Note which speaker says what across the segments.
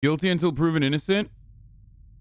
Speaker 1: Guilty until proven innocent?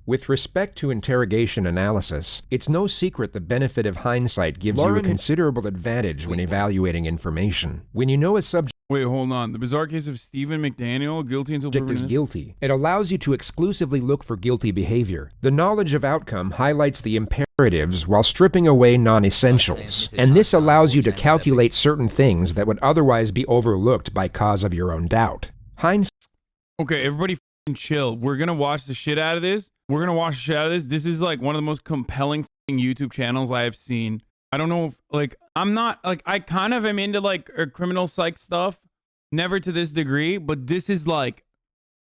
Speaker 2: With respect to interrogation analysis, it's no secret the benefit of hindsight gives you a considerable advantage when evaluating information. When you know a subject
Speaker 1: Wait, hold on. The bizarre case of Stephen McDaniel, guilty until proven innocent?
Speaker 2: is guilty, it allows you to exclusively look for guilty behavior. The knowledge of outcome highlights the imperatives while stripping away non-essentials, and this allows you to calculate certain things that would otherwise be overlooked by cause of your own doubt.
Speaker 1: Okay, everybody f***ing chill. We're gonna watch the shit out of this. This is like one of the most compelling f***ing YouTube channels I have seen. I don't know if, like, I'm not, like, I kind of am into, like, criminal psych stuff. Never to this degree, but this is, like,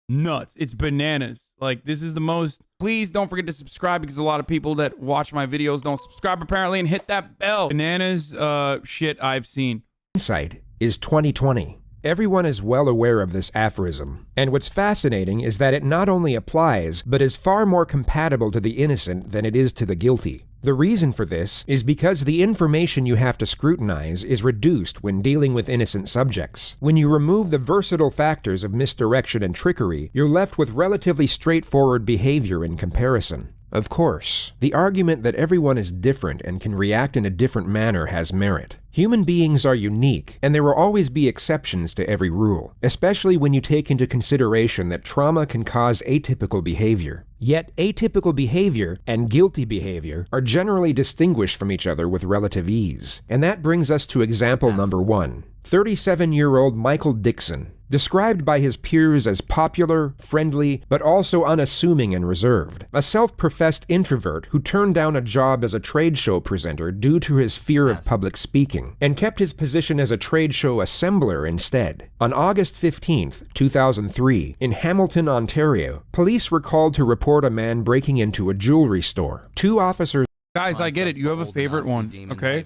Speaker 1: nuts. It's bananas. Like, this is the most... Please don't forget to subscribe, because a lot of people that watch my videos don't subscribe, apparently, and hit that bell. Bananas shit I've seen.
Speaker 2: Hindsight is 20/20. Everyone is well aware of this aphorism, and what's fascinating is that it not only applies, but is far more compatible to the innocent than it is to the guilty. The reason for this is because the information you have to scrutinize is reduced when dealing with innocent subjects. When you remove the versatile factors of misdirection and trickery, you're left with relatively straightforward behavior in comparison. Of course, the argument that everyone is different and can react in a different manner has merit. Human beings are unique, and there will always be exceptions to every rule, especially when you take into consideration that trauma can cause atypical behavior. Yet, atypical behavior and guilty behavior are generally distinguished from each other with relative ease. And that brings us to example number 1. 37-year-old Michael Dixon, described by his peers as popular, friendly, but also unassuming and reserved. A self-professed introvert who turned down a job as a trade show presenter due to his fear of public speaking, and kept his position as a trade show assembler instead. On August 15th, 2003, in Hamilton, Ontario, police were called to report a man breaking into a jewelry store. 2 officers...
Speaker 1: Guys, I get it. You have a favorite one, okay?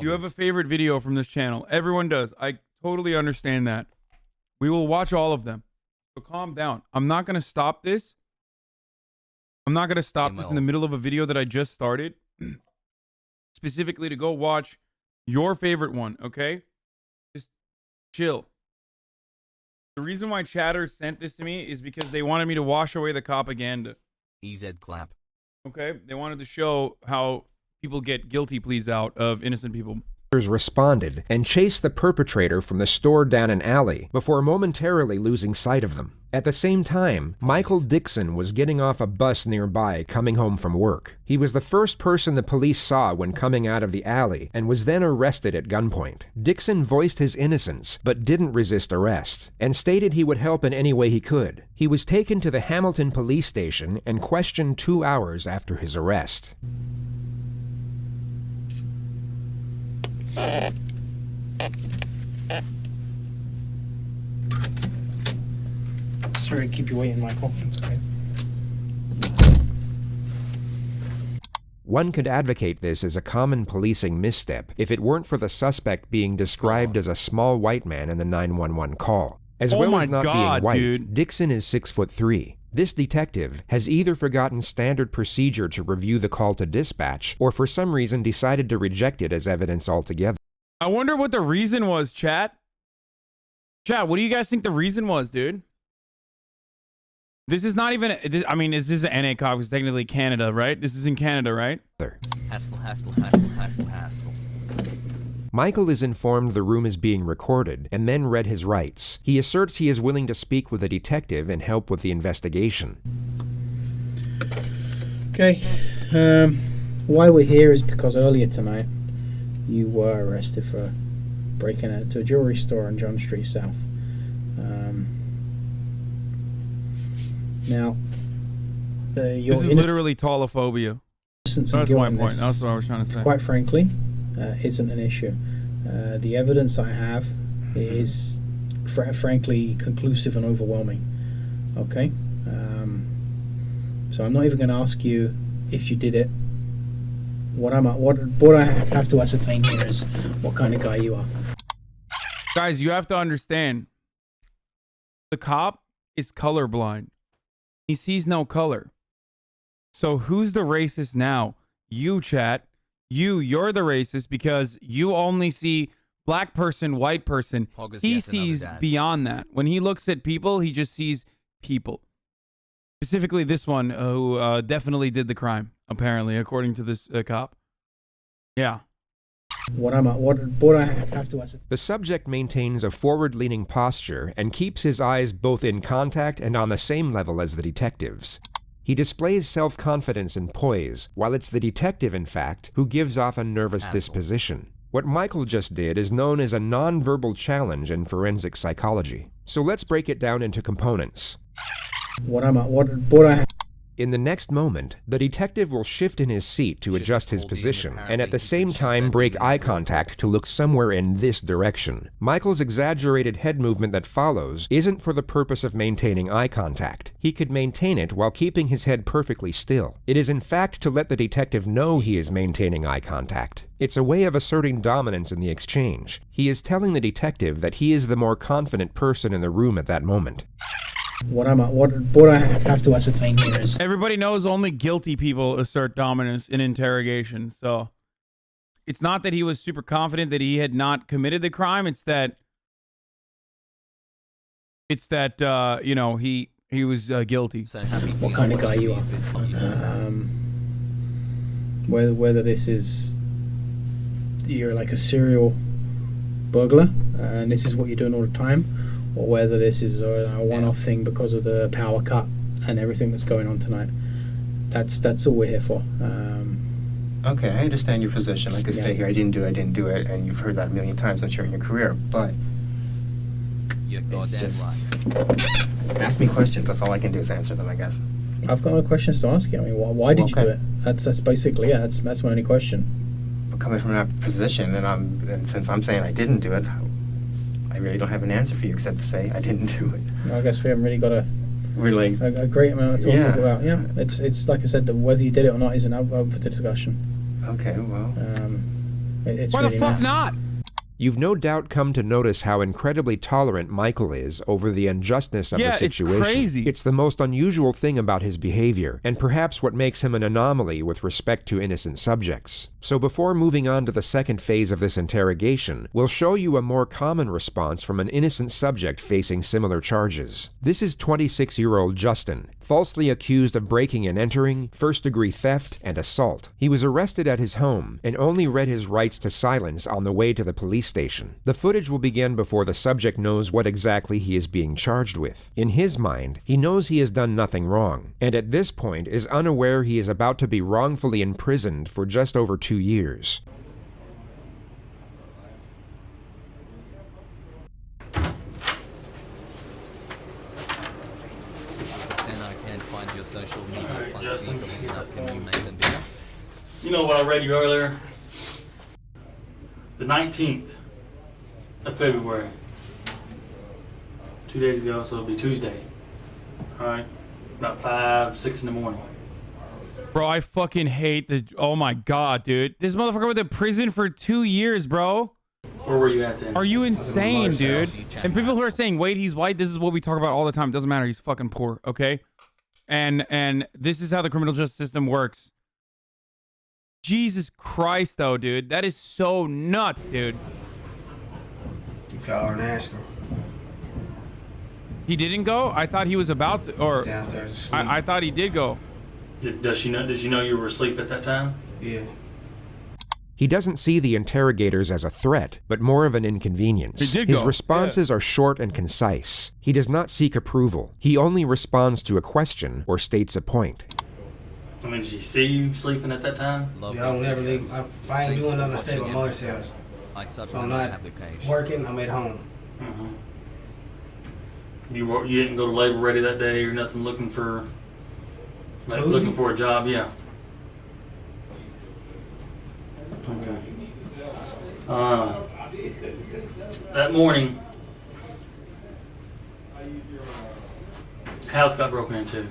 Speaker 1: You have a favorite video from this channel. Everyone does. I totally understand that. We will watch all of them. So calm down. I'm not going to stop this. I'm not going to stop this in the middle of a video that I just started. Specifically to go watch your favorite one, okay? Just chill. The reason why chatter sent this to me is because they wanted me to wash away the propaganda.
Speaker 3: EZ clap.
Speaker 1: Okay? They wanted to show how people get guilty pleas out of innocent people.
Speaker 2: Responded and chased the perpetrator from the store down an alley before momentarily losing sight of them. At the same time, Michael Dixon was getting off a bus nearby coming home from work. He was the first person the police saw when coming out of the alley and was then arrested at gunpoint. Dixon voiced his innocence but didn't resist arrest and stated he would help in any way he could. He was taken to the Hamilton police station and questioned 2 hours after his arrest.
Speaker 4: Sorry to keep you waiting, Michael. It's okay.
Speaker 2: One could advocate this as a common policing misstep if it weren't for the suspect being described as a small white man in the 911 call. As well as not being white, dude. Dixon is 6'3". This detective has either forgotten standard procedure to review the call to dispatch or for some reason decided to reject it as evidence altogether.
Speaker 1: I wonder what the reason was, chat. Chat, what do you guys think the reason was, dude? This is not even... I mean, this is an NA cop, because technically Canada, right? This is in Canada, right?
Speaker 3: Hassle.
Speaker 2: Michael is informed the room is being recorded and then read his rights. He asserts he is willing to speak with a detective and help with the investigation.
Speaker 4: Okay. Why we're here is because earlier tonight you were arrested for breaking into a jewelry store on John Street South. Now,
Speaker 1: this is literally talophobia. That's my point. That's what I was trying to say.
Speaker 4: Quite frankly, isn't an issue. The evidence I have is, frankly, conclusive and overwhelming. Okay? So I'm not even going to ask you if you did it. What I have to ascertain here is what kind of guy you are.
Speaker 1: Guys, you have to understand. The cop is colorblind. He sees no color. So who's the racist now? You, chat. You're the racist because you only see black person, white person. He sees beyond that. When he looks at people, he just sees people. Specifically this one who definitely did the crime, apparently, according to this cop. Yeah.
Speaker 4: What I have to ask.
Speaker 2: The subject maintains a forward-leaning posture and keeps his eyes both in contact and on the same level as the detective's. He displays self-confidence and poise, while it's the detective, in fact, who gives off a nervous disposition. What Michael just did is known as a non-verbal challenge in forensic psychology. So let's break it down into components. In the next moment, the detective will shift in his seat to adjust his position, and at the same time break eye contact to look somewhere in this direction. Michael's exaggerated head movement that follows isn't for the purpose of maintaining eye contact. He could maintain it while keeping his head perfectly still. It is in fact to let the detective know he is maintaining eye contact. It's a way of asserting dominance in the exchange. He is telling the detective that he is the more confident person in the room at that moment.
Speaker 4: What I have to ascertain here is
Speaker 1: everybody knows only guilty people assert dominance in interrogation. So it's not that he was super confident that he had not committed the crime. It's that you know, he was guilty.
Speaker 3: So happy
Speaker 4: what kind of guy you are. Whether this is you're like a serial burglar and this is what you're doing all the time, or whether this is a one-off thing because of the power cut and everything that's going on tonight. That's all we're here for.
Speaker 5: Okay, I understand your position. Like I say here, I didn't do it, and you've heard that a million times, I'm sure, in your career, but
Speaker 3: You're
Speaker 5: it's
Speaker 3: goddamn
Speaker 5: just...
Speaker 3: right.
Speaker 5: Ask me questions, that's all I can do is answer them, I guess.
Speaker 4: I've got no questions to ask you. I mean, why did you do it? That's basically, yeah, that's my only question.
Speaker 5: But coming from that position, and since I'm saying I didn't do it, I really don't have an answer for you except to say I didn't do it.
Speaker 4: I guess we haven't really got a great amount to talk about. Yeah, it's like I said, whether you did it or not isn't open for discussion.
Speaker 5: Okay, well.
Speaker 4: It's
Speaker 1: Why
Speaker 4: really
Speaker 1: the fuck not?
Speaker 2: You've no doubt come to notice how incredibly tolerant Michael is over the unjustness of the situation.
Speaker 1: It's crazy.
Speaker 2: It's the most unusual thing about his behavior, and perhaps what makes him an anomaly with respect to innocent subjects. So before moving on to the second phase of this interrogation, we'll show you a more common response from an innocent subject facing similar charges. This is 26-year-old Justin, falsely accused of breaking and entering, first-degree theft, and assault. He was arrested at his home and only read his rights to silence on the way to the police station. The footage will begin before the subject knows what exactly he is being charged with. In his mind, he knows he has done nothing wrong, and at this point is unaware he is about to be wrongfully imprisoned for just over 2 years.
Speaker 3: Hasan, I can't find your social media plugs easily enough. Can you make them bigger?
Speaker 6: You know what I read you earlier? The 19th of February. 2 days ago, so it'll be Tuesday. Alright? About 5, 6 in the morning.
Speaker 1: Bro, I fucking hate the... Oh my god, dude. This motherfucker went to prison for 2 years, bro.
Speaker 6: Where were you at then?
Speaker 1: Are you insane, dude? And people who are saying, wait, he's white, this is what we talk about all the time. It doesn't matter. He's fucking poor, okay? And this is how the criminal justice system works. Jesus Christ, though, dude. That is so nuts, dude.
Speaker 7: You call her and ask her.
Speaker 1: He didn't go? I thought he was about to, or...
Speaker 7: Downstairs asleep.
Speaker 1: I thought he did go.
Speaker 6: Did she know you were asleep at that time?
Speaker 7: Yeah.
Speaker 2: He doesn't see the interrogators as a threat, but more of an inconvenience.
Speaker 1: He did
Speaker 2: His
Speaker 1: go.
Speaker 2: responses are short and concise. He does not seek approval. He only responds to a question or states a point.
Speaker 6: I mean, did she see you sleeping at that time?
Speaker 3: Love
Speaker 7: Y'all
Speaker 3: these
Speaker 7: never leave.
Speaker 3: videos.
Speaker 7: If I ain't
Speaker 3: Thanks
Speaker 7: doing
Speaker 3: for
Speaker 7: nothing, I stay at
Speaker 3: watching
Speaker 7: my mother's
Speaker 3: episode.
Speaker 7: house.
Speaker 3: I
Speaker 7: If
Speaker 3: supplement
Speaker 7: I'm
Speaker 3: the
Speaker 7: not
Speaker 3: application.
Speaker 7: working, I'm at home.
Speaker 6: You didn't go to labor ready that day or nothing looking for... Like,
Speaker 7: Tuesday?
Speaker 6: looking for a job, yeah. Okay. That morning, house got broken into.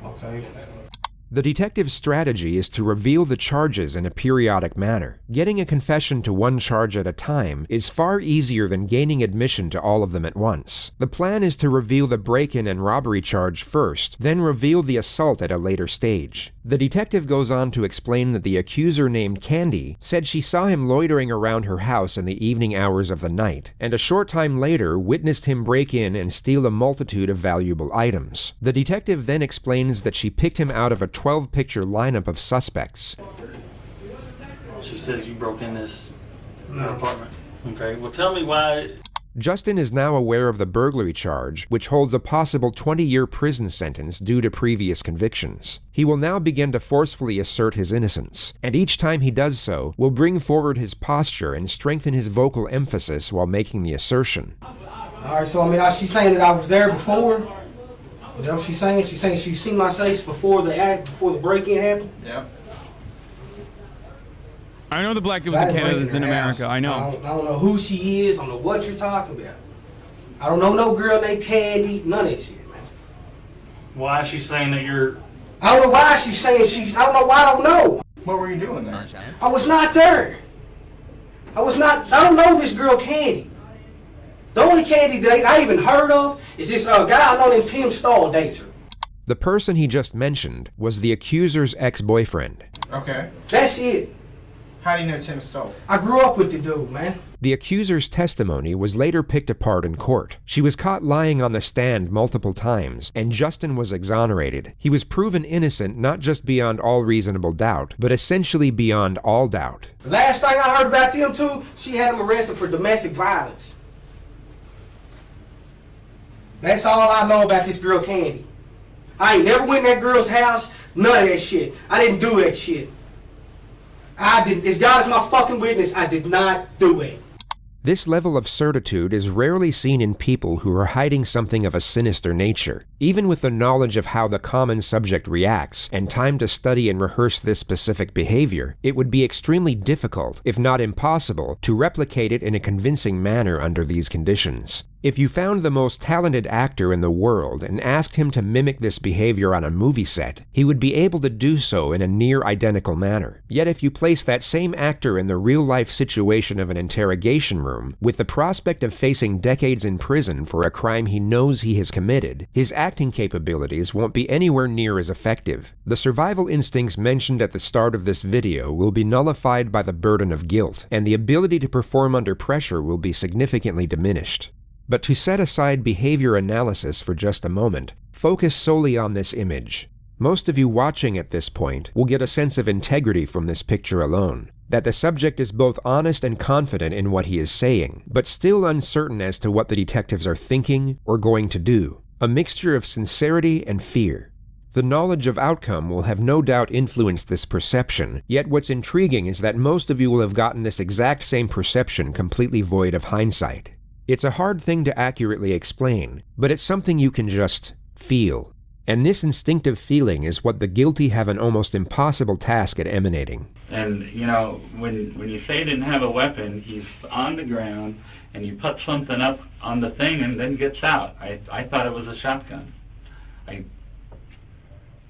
Speaker 7: Okay.
Speaker 2: The detective's strategy is to reveal the charges in a periodic manner. Getting a confession to one charge at a time is far easier than gaining admission to all of them at once. The plan is to reveal the break-in and robbery charge first, then reveal the assault at a later stage. The detective goes on to explain that the accuser named Candy said she saw him loitering around her house in the evening hours of the night, and a short time later witnessed him break in and steal a multitude of valuable items. The detective then explains that she picked him out of a 12-picture lineup of suspects.
Speaker 6: She says you broke in this apartment. Okay, well tell me why.
Speaker 2: Justin is now aware of the burglary charge, which holds a possible 20-year prison sentence due to previous convictions. He will now begin to forcefully assert his innocence, and each time he does so, will bring forward his posture and strengthen his vocal emphasis while making the assertion.
Speaker 7: Alright, so I mean, she's saying that I was there before? Is that what she's saying? She's saying she's seen my face before the break-in happened?
Speaker 5: Yep.
Speaker 1: I know the black dude was in Canada, this is in America. I know.
Speaker 7: I don't know who she is. I don't know what you're talking about. I don't know no girl named Candy. None of that shit, man.
Speaker 6: Why is she saying that you're...
Speaker 7: I don't know why she's saying I don't know why I don't know.
Speaker 5: What were you doing there?
Speaker 7: I was not there. I don't know this girl Candy. The only Candy that I even heard of is this guy I know named Tim Stahl dates her.
Speaker 2: The person he just mentioned was the accuser's ex-boyfriend.
Speaker 5: Okay.
Speaker 7: That's it.
Speaker 5: How do you know Tim Stoll?
Speaker 7: I grew up with the dude, man.
Speaker 2: The accuser's testimony was later picked apart in court. She was caught lying on the stand multiple times, and Justin was exonerated. He was proven innocent not just beyond all reasonable doubt, but essentially beyond all doubt.
Speaker 7: The last thing I heard about them two, she had him arrested for domestic violence. That's all I know about this girl Candy. I ain't never went in that girl's house, none of that shit. I didn't do that shit. I didn't. As God is my fucking witness, I did not do it.
Speaker 2: This level of certitude is rarely seen in people who are hiding something of a sinister nature. Even with the knowledge of how the common subject reacts and time to study and rehearse this specific behavior, it would be extremely difficult, if not impossible, to replicate it in a convincing manner under these conditions. If you found the most talented actor in the world and asked him to mimic this behavior on a movie set, he would be able to do so in a near-identical manner. Yet if you place that same actor in the real-life situation of an interrogation room, with the prospect of facing decades in prison for a crime he knows he has committed, his acting capabilities won't be anywhere near as effective. The survival instincts mentioned at the start of this video will be nullified by the burden of guilt, and the ability to perform under pressure will be significantly diminished. But to set aside behavior analysis for just a moment, focus solely on this image. Most of you watching at this point will get a sense of integrity from this picture alone, that the subject is both honest and confident in what he is saying, but still uncertain as to what the detectives are thinking or going to do, a mixture of sincerity and fear. The knowledge of outcome will have no doubt influenced this perception, yet what's intriguing is that most of you will have gotten this exact same perception completely void of hindsight. It's a hard thing to accurately explain, but it's something you can just feel. And this instinctive feeling is what the guilty have an almost impossible task at emanating.
Speaker 8: And, you know, when you say he didn't have a weapon, he's on the ground, and you put something up on the thing and then gets out. I thought it was a shotgun.
Speaker 9: I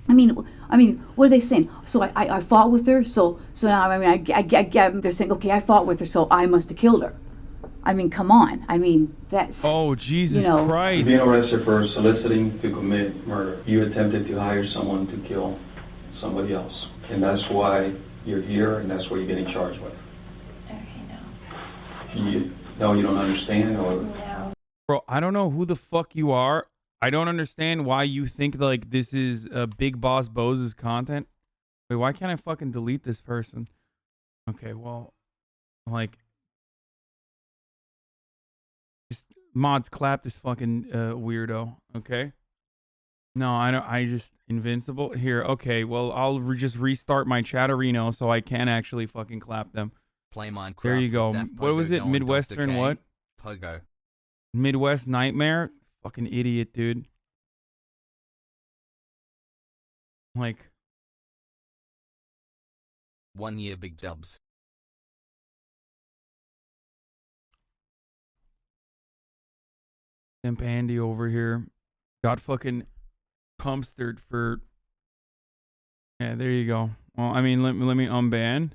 Speaker 9: mean, what are they saying? So I fought with her, so now, I mean, they're saying, okay, I fought with her, so I must have killed her. I mean, come on. I mean, that's...
Speaker 1: Oh, Jesus Christ.
Speaker 10: You're being arrested for soliciting to commit murder. You attempted to hire someone to kill somebody else. And that's why you're here, and that's what you're getting charged with. Okay, no. You don't understand? Or... No.
Speaker 1: Bro, I don't know who the fuck you are. I don't understand why you think, like, this is Big Boss Bose's content. Wait, why can't I fucking delete this person? Okay, well, like... Just mods clap this fucking weirdo, okay? No, I don't. I just invincible here. Okay, well I'll just restart my Chatterino so I can actually fucking clap them.
Speaker 3: Play Minecraft.
Speaker 1: There you go. What was it? Midwestern what?
Speaker 3: Pogo.
Speaker 1: Midwest Nightmare. Fucking idiot, dude. Like
Speaker 3: 1 year big dubs.
Speaker 1: Imp Andy over here got fucking comstered for Yeah, there you go. Well, I mean, let me unban.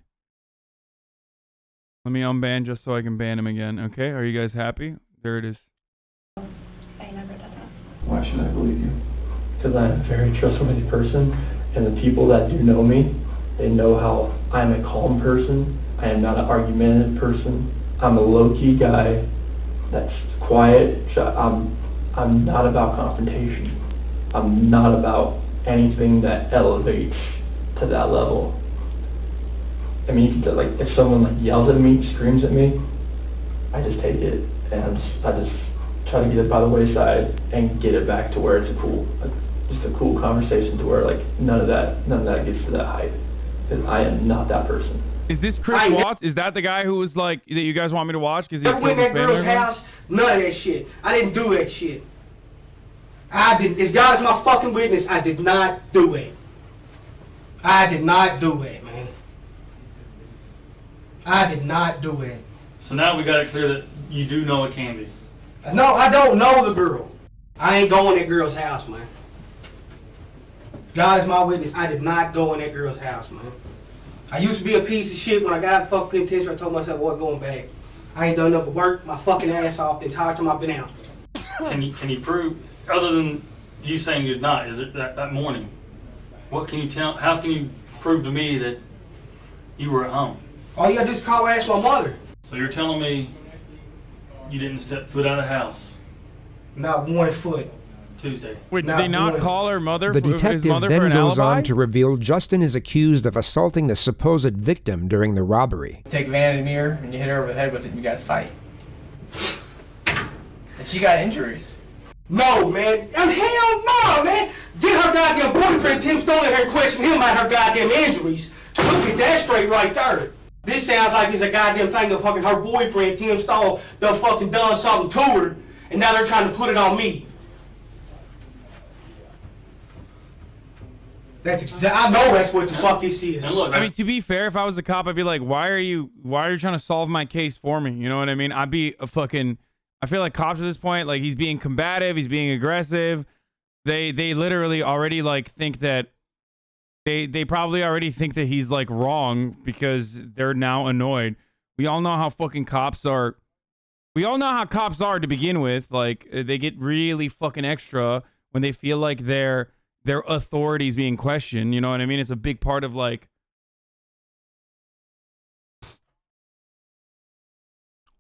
Speaker 1: Let me unban just so I can ban him again. Okay, are you guys happy? There it is.
Speaker 11: I never did that.
Speaker 10: Why should I believe you?
Speaker 12: Because I'm a very trustworthy person, and the people that do know me, they know how I'm a calm person. I am not an argumentative person. I'm a low-key guy that's quiet. I'm not about confrontation. I'm not about anything that elevates to that level. I mean, you can, like, if someone like yells at me, screams at me, I just take it and I just try to get it by the wayside and get it back to where it's a cool, like, just a cool conversation to where, like, none of that gets to that height. Because I am not that person.
Speaker 1: Is this Chris Watts? Is that the guy who was like that you guys want me to watch? Because
Speaker 7: I went in that girl's house. None of that shit. I didn't do that shit. I didn't. As God is my fucking witness, I did not do it. I did not do it, man. I did not do it.
Speaker 6: So now we got it clear that you do know a Candy.
Speaker 7: No, I don't know the girl. I ain't going to that girl's house, man. God is my witness. I did not go in that girl's house, man. I used to be a piece of shit when I got out of the fucking penitentiary. I told myself I wasn't going back. I ain't done nothing but work my fucking ass off the entire time I've been out.
Speaker 6: Can you prove, other than you saying you did not, is it that morning? What can you tell? How can you prove to me that you were at home?
Speaker 7: All you gotta do is call and ask my mother.
Speaker 6: So you're telling me you didn't step foot out of the house?
Speaker 7: Not 1 foot.
Speaker 6: Tuesday.
Speaker 1: Wait, did they not call her mother?
Speaker 2: The
Speaker 1: his
Speaker 2: detective
Speaker 1: mother
Speaker 2: then
Speaker 1: for an
Speaker 2: goes
Speaker 1: alibi?
Speaker 2: on to reveal Justin is accused of assaulting the supposed victim during the robbery.
Speaker 13: Take a vanity mirror and you hit her over the head with it and you guys fight. And she got injuries.
Speaker 7: No, man. Hell no, man. Get her goddamn boyfriend, Tim Stone, in here and question him about her goddamn injuries. Look at that straight right there. This sounds like it's a goddamn thing that fucking her boyfriend, Tim Stone, done fucking done something to her, and now they're trying to put it on me. That's I know that's what the fuck this is.
Speaker 6: And look,
Speaker 1: I mean, to be fair, if I was a cop, I'd be like, why are you trying to solve my case for me? You know what I mean? I'd be a fucking, I feel like cops at this point, like, he's being combative, he's being aggressive. They literally already, like, think that, they probably already think that he's, like, wrong because they're now annoyed. We all know how fucking cops are. We all know how cops are to begin with. Like, they get really fucking extra when they feel like their authority is being questioned. You know what I mean? It's a big part of, like,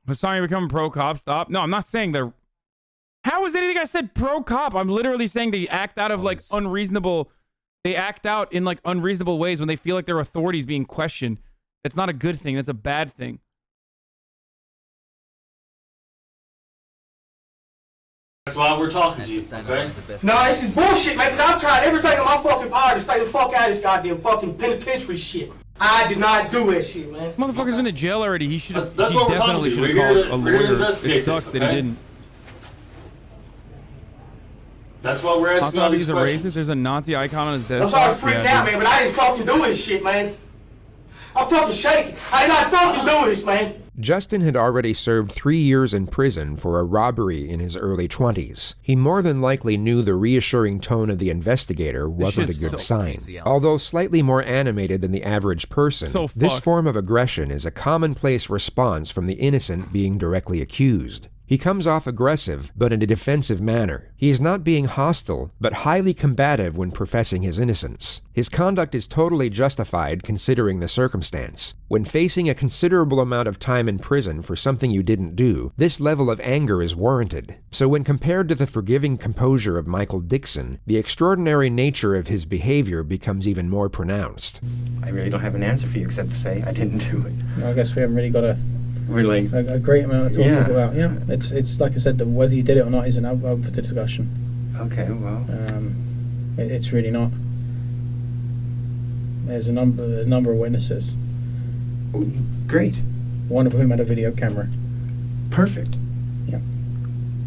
Speaker 1: Hassan, you're becoming pro cop. Stop. No, I'm not saying they're. How is anything I said pro cop? I'm literally saying they act out of, like, unreasonable. They act out in, like, unreasonable ways when they feel like their authority is being questioned. It's not a good thing. That's a bad thing.
Speaker 6: That's why we're talking to you, okay?
Speaker 7: No, this is bullshit, man, because I've tried everything in my fucking power to stay the fuck out of this goddamn fucking penitentiary shit. I did not do that shit, man.
Speaker 1: Motherfucker's been to jail already. He should have. He
Speaker 6: That's what we're talking
Speaker 1: definitely
Speaker 6: to.
Speaker 1: should have
Speaker 6: We're here
Speaker 1: called
Speaker 6: to-
Speaker 1: a
Speaker 6: we're here to
Speaker 1: lawyer.
Speaker 6: investigate
Speaker 1: It sucks
Speaker 6: this,
Speaker 1: that he
Speaker 6: okay?
Speaker 1: didn't.
Speaker 6: That's why we're asking all
Speaker 1: Also,
Speaker 6: these
Speaker 1: he's a
Speaker 6: questions.
Speaker 1: racist. There's a Nazi icon on his desk.
Speaker 7: I'm sorry to freak out, man, but I didn't fucking do this shit, man. I'm fucking shaking. I did not fucking do this, man.
Speaker 2: Justin had already served 3 years in prison for a robbery in his early 20s. He more than likely knew the reassuring tone of the investigator wasn't a good sign. Although slightly more animated than the average person, this form of aggression is a commonplace response from the innocent being directly accused. He comes off aggressive, but in a defensive manner. He is not being hostile, but highly combative when professing his innocence. His conduct is totally justified considering the circumstance. When facing a considerable amount of time in prison for something you didn't do, this level of anger is warranted. So when compared to the forgiving composure of Michael Dixon, the extraordinary nature of his behavior becomes even more pronounced.
Speaker 5: I really don't have an answer for you except to say I didn't do it.
Speaker 4: I guess we haven't really got a great amount of talking about. Yeah, it's like I said, that whether you did it or not isn't up for the discussion.
Speaker 5: Okay, well,
Speaker 4: it's really not. There's a number of witnesses.
Speaker 5: Great.
Speaker 4: One of whom had a video camera.
Speaker 5: Perfect.
Speaker 4: Yeah.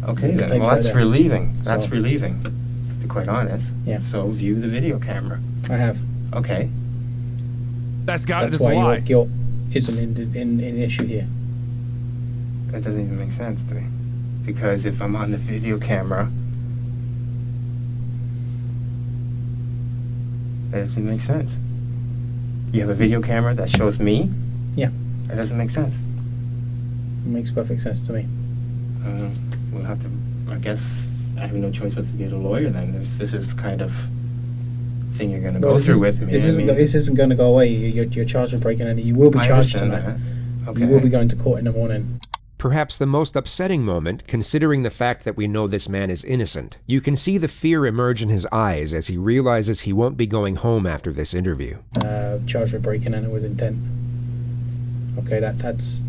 Speaker 5: Okay
Speaker 4: You can
Speaker 5: then.
Speaker 4: take
Speaker 5: Well, that's
Speaker 4: photo.
Speaker 5: relieving. That's
Speaker 4: So-
Speaker 5: relieving, to be quite honest.
Speaker 4: Yeah.
Speaker 5: So view the video camera.
Speaker 4: I have.
Speaker 5: Okay.
Speaker 1: That's
Speaker 4: why your guilt isn't in issue here.
Speaker 5: That doesn't even make sense to me. Because if I'm on the video camera, That doesn't make sense. You have a video camera that shows me?
Speaker 4: Yeah.
Speaker 5: That doesn't make sense.
Speaker 4: It makes perfect sense to me.
Speaker 5: We'll have to, I guess, I have no choice but to get a lawyer then, if this is the kind of thing you're going to go through with me.
Speaker 4: This isn't going to go away. You're charged with breaking in. You will be charged tonight.
Speaker 5: Okay.
Speaker 4: You will be going to court in the morning.
Speaker 2: Perhaps the most upsetting moment, considering the fact that we know this man is innocent. You can see the fear emerge in his eyes as he realizes he won't be going home after this interview.
Speaker 4: Charged with breaking in with intent. Okay, that's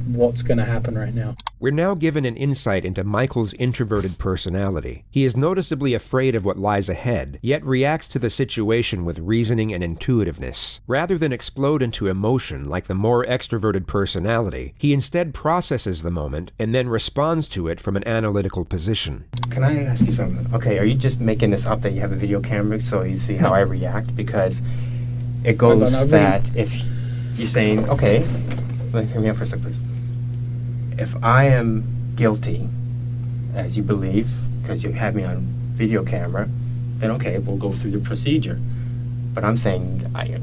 Speaker 4: what's going to happen right now.
Speaker 2: We're now given an insight into Michael's introverted personality. He is noticeably afraid of what lies ahead, yet reacts to the situation with reasoning and intuitiveness. Rather than explode into emotion like the more extroverted personality, he instead processes the moment and then responds to it from an analytical position.
Speaker 5: Can I ask you something? Okay, are you just making this up that you have a video camera so you see how I react? Because it goes that if you're saying, okay, hear me out for a second, please. If I am guilty, as you believe, because you have me on video camera, then okay, we'll go through the procedure. But I'm saying, I'm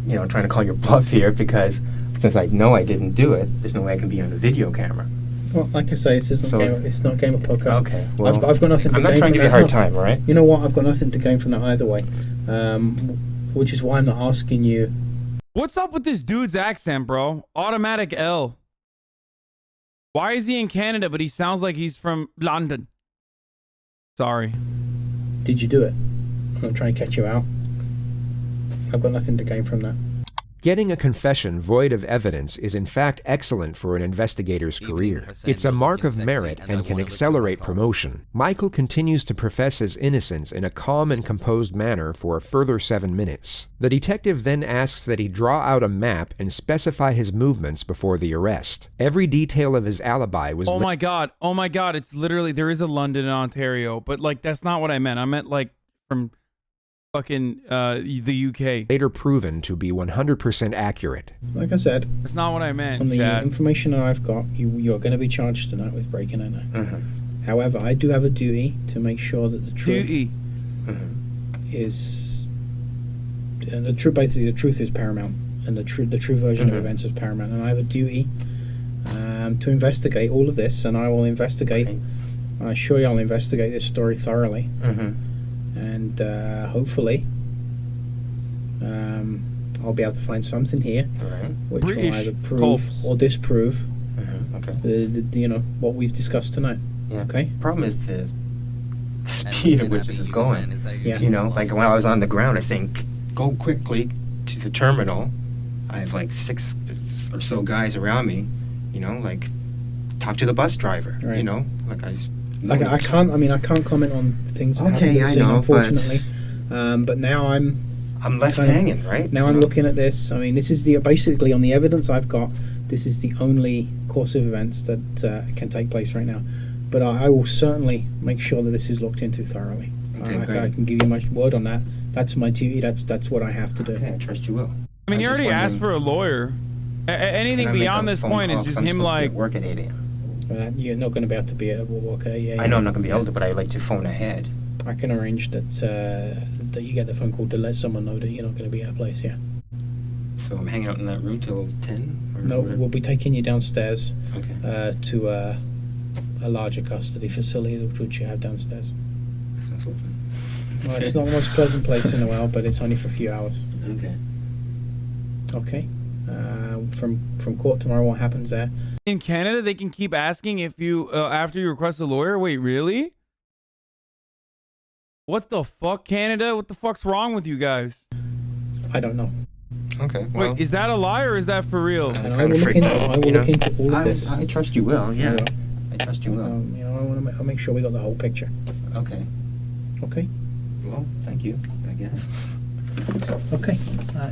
Speaker 5: trying to call your bluff here, because since I know I didn't do it, there's no way I can be on the video camera.
Speaker 4: Well, like I say, it's not a game of poker.
Speaker 5: Okay, well,
Speaker 4: I've got nothing to gain from that.
Speaker 5: I'm not trying to give you a hard time, all right?
Speaker 4: You know what? I've got nothing to gain from that either way, which is why I'm not asking you.
Speaker 1: What's up with this dude's accent, bro? Automatic L. Why is he in Canada, but he sounds like he's from London? Sorry.
Speaker 4: Did you do it? I'm trying to catch you out. I've got nothing to gain from that.
Speaker 2: Getting a confession void of evidence is in fact excellent for an investigator's career. It's a mark of merit and can accelerate promotion. Michael continues to profess his innocence in a calm and composed manner for a further 7 minutes. The detective then asks that he draw out a map and specify his movements before the arrest. Every detail of his alibi was...
Speaker 1: Oh my god, it's literally, there is a London and Ontario, but like, that's not what I meant. I meant like from... fucking the UK.
Speaker 2: Later proven to be 100% accurate.
Speaker 4: Like I said,
Speaker 1: that's not what I meant.
Speaker 4: On the
Speaker 1: Chad.
Speaker 4: information I've got, you're going to be charged tonight with breaking in. However, I do have a duty to make sure that the truth is, and the truth, basically the truth is paramount, and the true version of events is paramount, and I have a duty to investigate all of this, and I will investigate. I assure you, I'll investigate this story thoroughly. And hopefully I'll be able to find something here which will either prove or disprove what we've discussed tonight. Okay.
Speaker 5: Problem is the speed at which this is going. Like when I was on the ground, I was saying, go quickly to the terminal. I have like 6 or so guys around me, like talk to the bus driver,
Speaker 4: I can't comment on things that happen in the scene, unfortunately. But now I'm
Speaker 5: left hanging, right?
Speaker 4: Now I'm looking at this. I mean, this is basically on the evidence I've got. This is the only course of events that can take place right now. But I will certainly make sure that this is looked into thoroughly. I can give you my word on that. That's my duty. That's what I have to do.
Speaker 5: Okay, I trust you will.
Speaker 1: I mean, you already asked for a lawyer. Anything beyond this point is just him like
Speaker 5: work at 8 a.m.
Speaker 4: You're not going to be able to be able to walk.
Speaker 5: I know I'm not going to be able to, but I like to phone ahead.
Speaker 4: I can arrange that you get the phone call to let someone know that you're not going to be at a place. Yeah.
Speaker 5: So I'm hanging out in that room till 10?
Speaker 4: No, we'll be taking you downstairs to a larger custody facility which you have downstairs.
Speaker 5: That's open.
Speaker 4: Well, it's not the most pleasant place in the world, but it's only for a few hours.
Speaker 5: Okay.
Speaker 4: Okay. From court tomorrow, what happens there?
Speaker 1: In Canada, they can keep asking if you after you request a lawyer. Wait, really? What the fuck, Canada? What the fuck's wrong with you guys?
Speaker 4: I don't know.
Speaker 5: Okay. Well,
Speaker 1: wait, is that a lie or is that for real?
Speaker 4: I will look into all of this.
Speaker 5: I trust you will. Yeah. I trust you will.
Speaker 4: I'll make sure we got the whole picture.
Speaker 5: Okay.
Speaker 4: Okay.
Speaker 5: Well, thank you, I guess.
Speaker 4: Okay.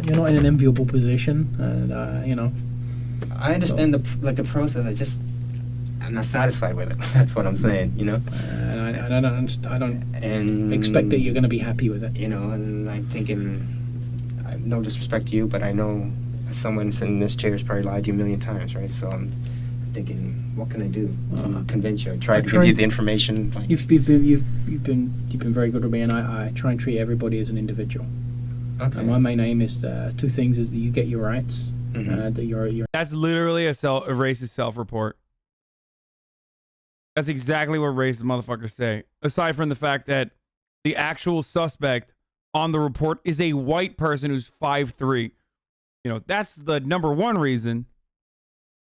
Speaker 4: You're not in an enviable position, and
Speaker 5: I understand the process. I'm not satisfied with it. That's what I'm saying.
Speaker 4: I don't expect that you're going to be happy with it.
Speaker 5: And I'm thinking, I have no disrespect to you, but I know someone in this chair has probably lied to you a million times, right? So I'm thinking, what can I do to convince you? I tried to give you the information.
Speaker 4: You've been very good with me, and I try and treat everybody as an individual. Okay. My main aim is two things: is that you get your rights. That you're
Speaker 1: That's literally a racist self-report. That's exactly what racist motherfuckers say. Aside from the fact that the actual suspect on the report is a white person who's 5'3". You know, that's the number one reason.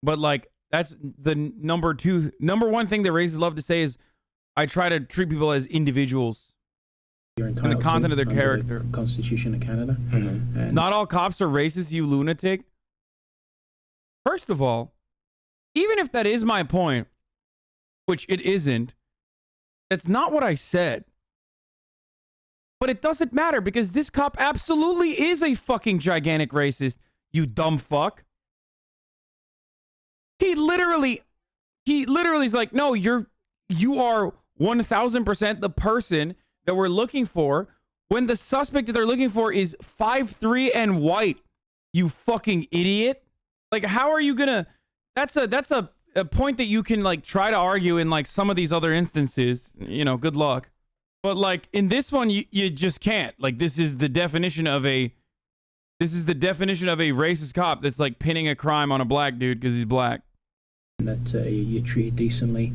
Speaker 1: But like, that's the number one thing that racists love to say is, I try to treat people as individuals.
Speaker 4: You're entitled
Speaker 1: and the content of their
Speaker 4: under
Speaker 1: character.
Speaker 4: The Constitution of Canada. And
Speaker 1: not all cops are racist, you lunatic. First of all, even if that is my point, which it isn't, that's not what I said. But it doesn't matter because this cop absolutely is a fucking gigantic racist, you dumb fuck. He literally is like, no, you are 1000% the person that we're looking for when the suspect that they're looking for is 5'3" and white. You fucking idiot. Like, how are you gonna, that's a point that you can like try to argue in like some of these other instances, you know, good luck. But like in this one, you just can't. Like, this is the definition of a racist cop that's like pinning a crime on a black dude because he's black.
Speaker 4: That you're treated decently,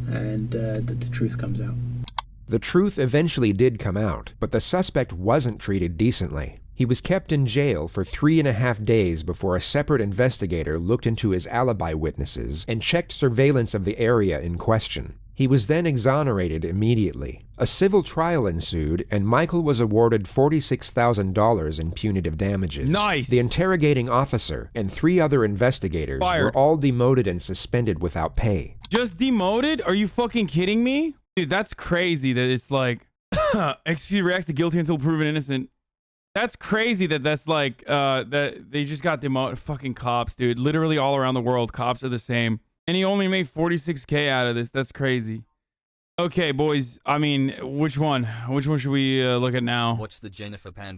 Speaker 4: and the truth comes out.
Speaker 2: The truth eventually did come out, but the suspect wasn't treated decently. He was kept in jail for 3.5 days before a separate investigator looked into his alibi witnesses and checked surveillance of the area in question. He was then exonerated immediately. A civil trial ensued, and Michael was awarded $46,000 in punitive damages.
Speaker 1: Nice!
Speaker 2: The interrogating officer and 3 other investigators were all demoted and suspended without pay.
Speaker 1: Just demoted? Are you fucking kidding me? Dude, that's crazy that it's like, execute reacts to guilty until proven innocent. That's crazy that that's like, that they just got demoted. Fucking cops, dude. Literally all around the world, cops are the same. And he only made 46K out of this. That's crazy. Okay, boys. I mean, which one? Which one should we look at now?
Speaker 3: Watch the Jennifer Pan video.